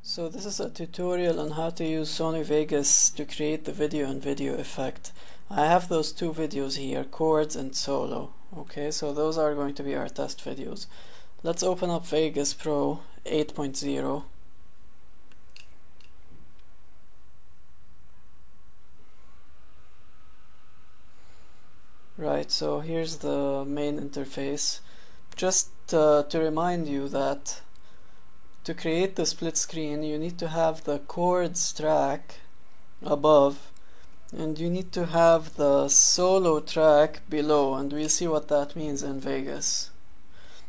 So this is a tutorial on how to use Sony Vegas to create the video and video effect. I have those two videos here, chords and solo. Okay, so those are going to be our test videos. Let's open up Vegas Pro 8.0. Right, so here's the main interface. Just to remind you that to create the split screen you need to have the chords track above and you need to have the solo track below, and we'll see what that means in Vegas.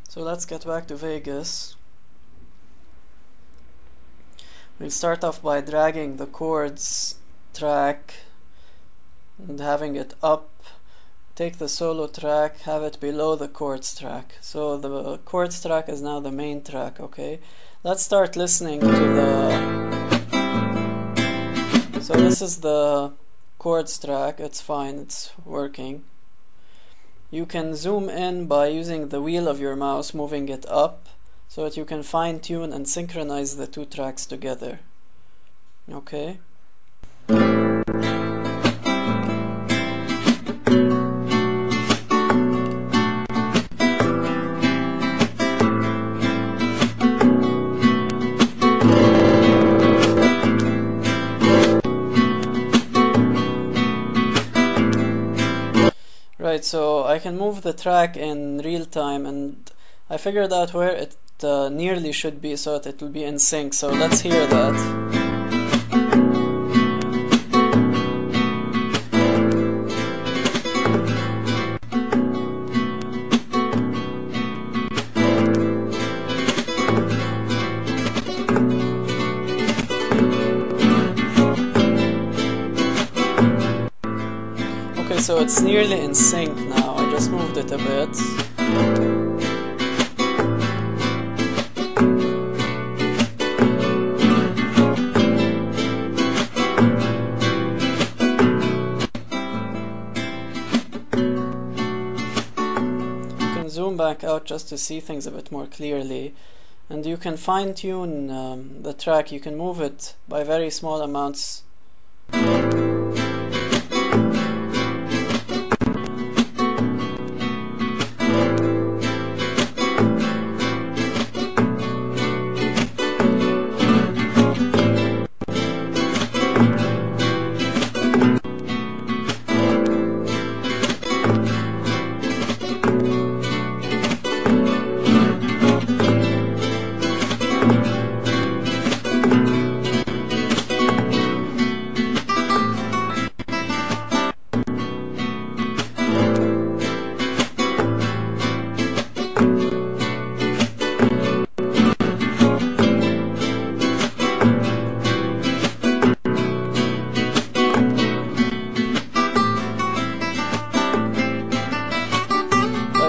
So let's get back to Vegas. We'll start off by dragging the chords track and having it up. Take the solo track, have it below the chords track. So the chords track is now the main track, okay? Let's start listening to so this is the chords track. It's fine, it's working. You can zoom in by using the wheel of your mouse, moving it up so that you can fine tune and synchronize the two tracks together. Okay? Right, so I can move the track in real time, and I figured out where it nearly should be so that it will be in sync. So let's hear that. So it's nearly in sync now. I just moved it a bit. You can zoom back out just to see things a bit more clearly, and you can fine-tune the track. You can move it by very small amounts.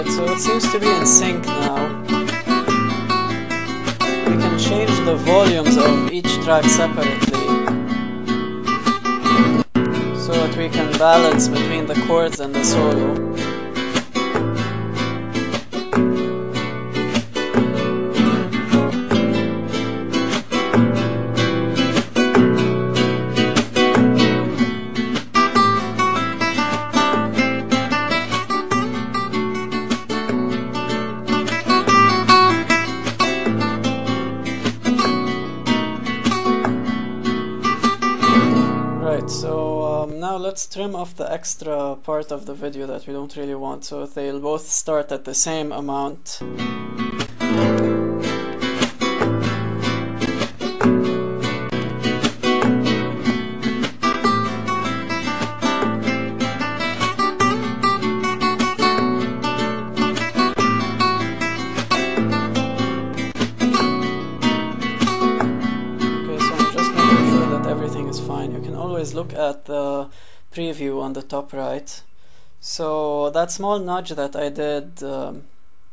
So it seems to be in sync now. We can change the volumes of each track separately so that we can balance between the chords and the solo. So now let's trim off the extra part of the video that we don't really want, so they'll both start at the same amount. Fine. You can always look at the preview on the top right. So that small nudge that I did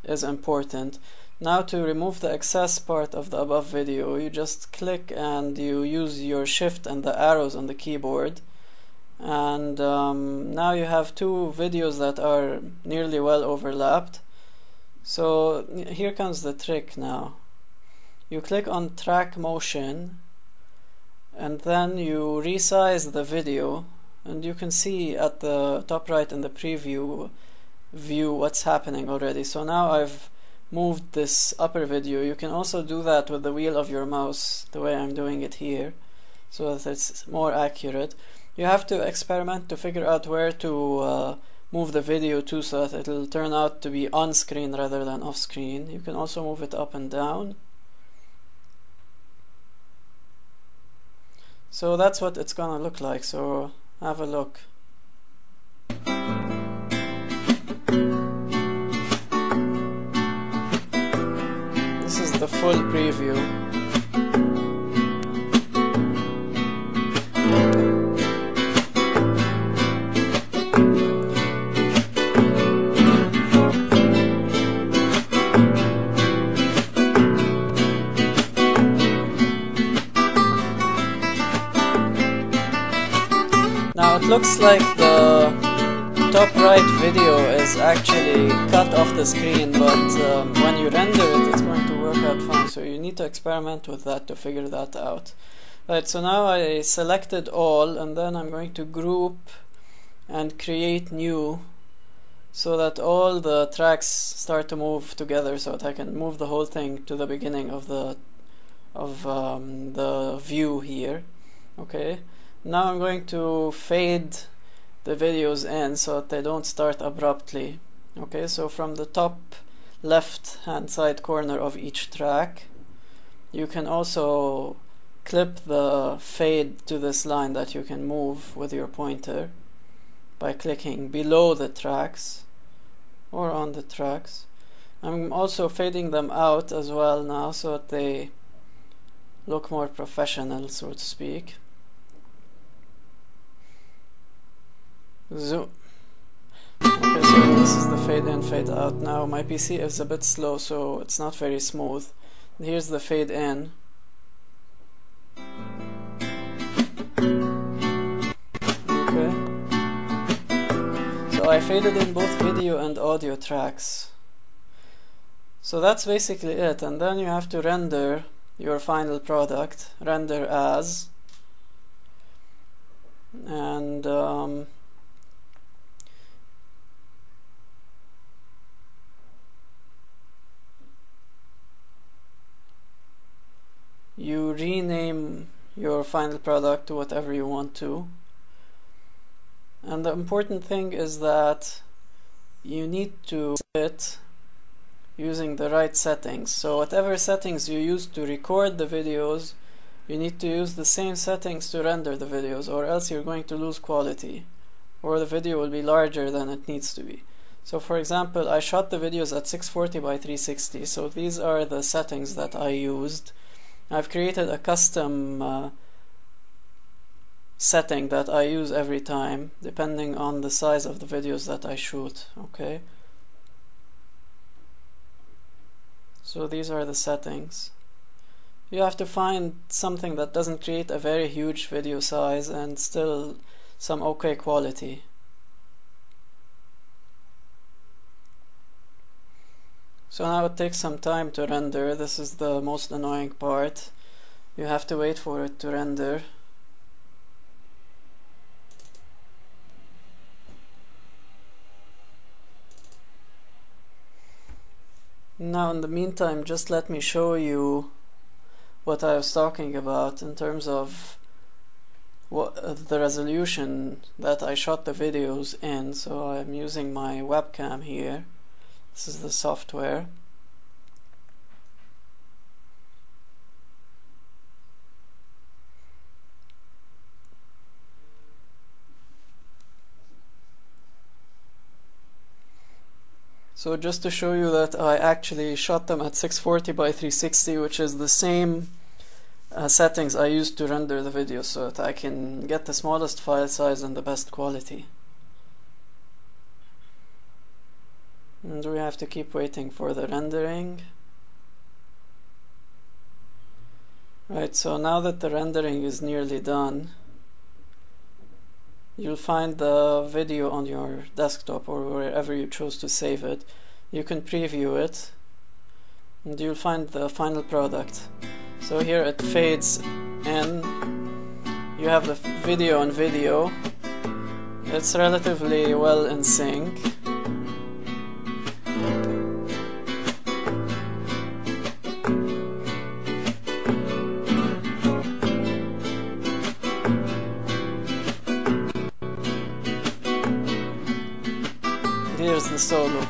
is important. Now to remove the excess part of the above video, you just click and you use your shift and the arrows on the keyboard, and now you have two videos that are nearly well overlapped. So here comes the trick now. You click on track motion and then you resize the video, and you can see at the top right in the preview view what's happening already. So now I've moved this upper video. You can also do that with the wheel of your mouse, the way I'm doing it here, so that it's more accurate. You have to experiment to figure out where to move the video to, so that it'll turn out to be on screen rather than off screen. You can also move it up and down. So that's what it's gonna look like, so have a look. This is the full preview. Now it looks like the top right video is actually cut off the screen, but when you render it, it's going to work out fine, so you need to experiment with that to figure that out. Right, so now I selected all, and then I'm going to group and create new, so that all the tracks start to move together, so that I can move the whole thing to the beginning of the view here. Okay. Now I'm going to fade the videos in so that they don't start abruptly. Okay, so from the top left hand side corner of each track, you can also clip the fade to this line that you can move with your pointer by clicking below the tracks or on the tracks. I'm also fading them out as well now, so that they look more professional, so to speak. Zoom. Okay, so this is the fade in, fade out. Now my PC is a bit slow, so it's not very smooth. Here's the fade in. Okay. So I faded in both video and audio tracks. So that's basically it, and then you have to render your final product. Render as, and you rename your final product to whatever you want to. And the important thing is that you need to set it using the right settings. So whatever settings you use to record the videos, you need to use the same settings to render the videos, or else you're going to lose quality, or the video will be larger than it needs to be. So for example, I shot the videos at 640 by 360, so these are the settings that I used. I've created a custom setting that I use every time, depending on the size of the videos that I shoot. Okay, so these are the settings. You have to find something that doesn't create a very huge video size and still some okay quality. So now it takes some time to render. This is the most annoying part. You have to wait for it to render. Now in the meantime, just let me show you what I was talking about in terms of the resolution that I shot the videos in. So I'm using my webcam here. This is the software. So just to show you that I actually shot them at 640 by 360, which is the same settings I used to render the video, so that I can get the smallest file size and the best quality. And we have to keep waiting for the rendering. Right, so now that the rendering is nearly done, you'll find the video on your desktop or wherever you chose to save it. You can preview it and you'll find the final product. So here it fades in you have the video on video. It's relatively well in sync. Here's the solo.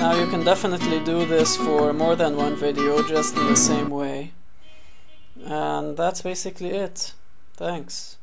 Now you can definitely do this for more than one video, just in the same way. And that's basically it. Thanks.